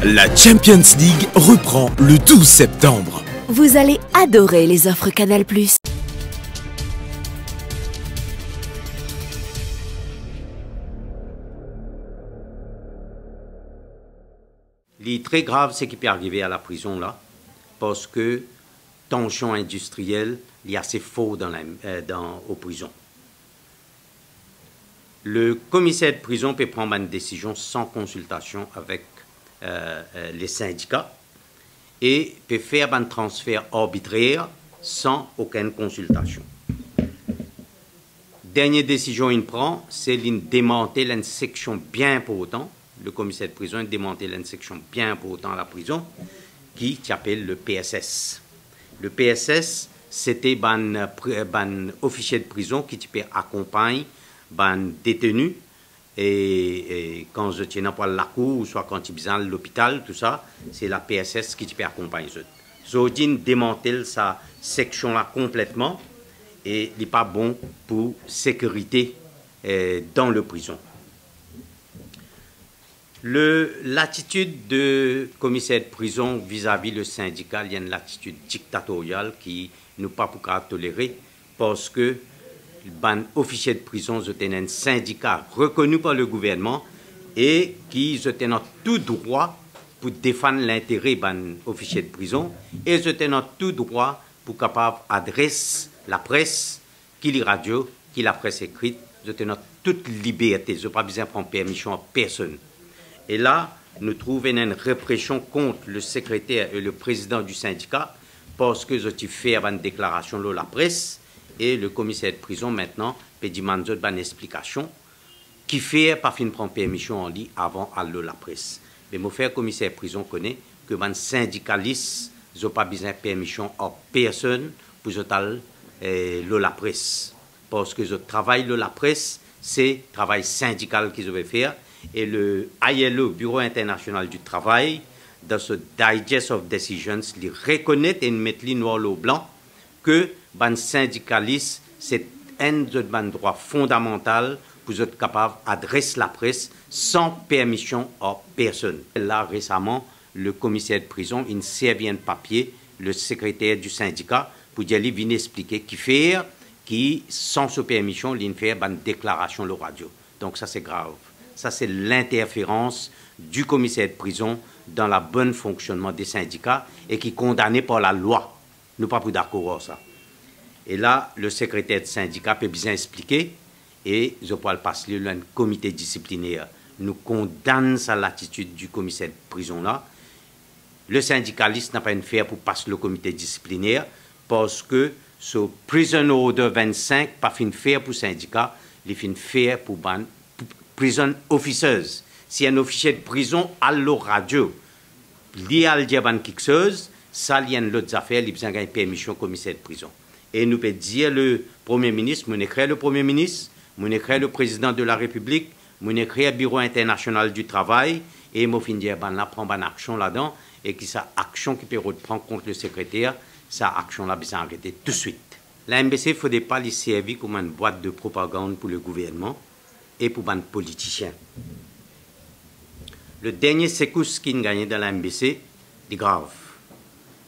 La Champions League reprend le 12 septembre. Vous allez adorer les offres Canal+. Ce qui est très grave, c'est qu'il peut arriver à la prison là, parce que tension industrielle, il y a assez faux aux prisons. Le commissaire de prison peut prendre une décision sans consultation avec les syndicats et peut faire un transfert arbitraire sans aucune consultation. Dernière décision qu'il prend, c'est de démanteler une section bien importante. Le commissaire de prison démantèle une section bien importante à la prison qui s'appelle le PSS. Le PSS, c'était un officier de prison qui accompagne un détenu et quand je tiens pas la cour ou soit quand il vient à l'hôpital, tout ça, c'est la PSS qui accompagne. Zodine démantèle sa section-là complètement et il n'est pas bon pour la sécurité dans le prison. L'attitude de commissaire de prison vis-à-vis le syndicat, il y a une attitude dictatoriale qui nous pas pour tolérer parce que les officiers de prison ont un syndicat reconnu par le gouvernement et qui ont tout droit pour défendre l'intérêt des officiers de prison et ils ont tout droit pour capable adresser la presse, qui les radios, qui la presse écrite, ils ont toute liberté, ils n'ont pas besoin de prendre permission à personne. Et là, nous trouvons une répression contre le secrétaire et le président du syndicat parce que ont fait une déclaration à la presse et le commissaire de prison maintenant peut demander une explication qui fait pas fin prendre permission en lit avant à la presse. Mais mon frère commissaire de prison connaît que les syndicalistes n'ont pas besoin de permission à personne pour aller la presse parce que le travail de la presse c'est le travail syndical qu'ils veulent faire. Et le ILO, Bureau international du travail, dans ce Digest of Decisions, il reconnaît et met noir au blanc que les syndicalistes, c'est un droit fondamental pour être capable d'adresser la presse sans permission à personne. Là, récemment, le commissaire de prison, il servi un papier, le secrétaire du syndicat, pour dire qu'il vient expliquer qui fait, qui, sans sa permission, il fait une déclaration à la radio. Donc ça, c'est grave. Ça, c'est l'interférence du commissaire de prison dans le bon fonctionnement des syndicats et qui est condamné par la loi. Nous ne sommes pas d'accord avec ça. Et là, le secrétaire de syndicat peut bien expliquer et je peux le passer à un comité disciplinaire. Nous condamnons à l'attitude du commissaire de prison là. Le syndicaliste n'a pas une faire pour passer le comité disciplinaire parce que ce Prison Order 25 pas fin faire pour le syndicat, il fin faire pour prison officers. Si un officier de prison a la radio, il a le diable quelque chose, ça il y a d'autres affaires, il a besoin d'une permission commissaire de prison. Et nous pouvons dire le Premier ministre, nous écrivons le Premier ministre, nous écrivons le Président de la République, nous écrivons le Bureau international du travail, et nous fin dire là prendre une action là-dedans, et que ça action qui peut reprendre contre le secrétaire, ça action là besoin arrêter tout de suite. La MBC ne faudrait pas les servir comme une boîte de propagande pour le gouvernement et pour les politiciens. Le dernier secousse qui a gagné dans la MBC est grave.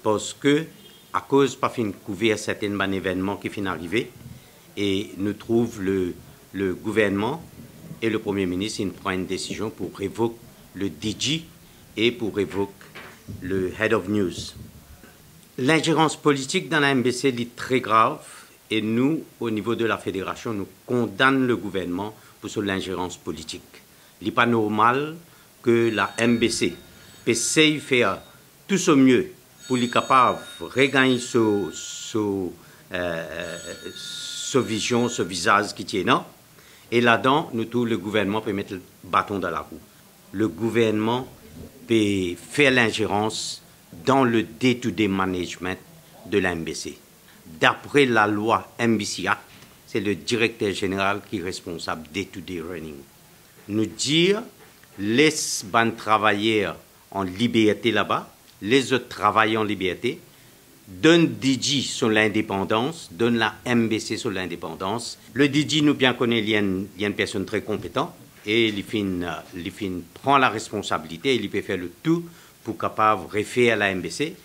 Parce que, à cause pas fin couvert certains événements qui viennent arriver, et nous trouvons le gouvernement et le Premier ministre prennent une décision pour révoquer le DG et pour révoquer le Head of News. L'ingérence politique dans la MBC est très grave et nous, au niveau de la fédération, nous condamnons le gouvernement sur l'ingérence politique. Il n'est pas normal que la MBC essaye de faire tout ce mieux pour être capable de regagner ce vision, ce visage qui tient là. Et là-dedans, nous tous, le gouvernement peut mettre le bâton dans la roue. Le gouvernement peut faire l'ingérence dans le day-to-day management de la MBC. D'après la loi MBC Act, c'est le directeur général qui est responsable day-to-day running. Nous dire, laisse les travailleurs en liberté là-bas, les autres travaillent en liberté, donne DG sur l'indépendance, donne la MBC sur l'indépendance. Le DG, nous bien connaissons, il y a une personne très compétente, et il prend la responsabilité, il peut faire le tout pour capable refaire la MBC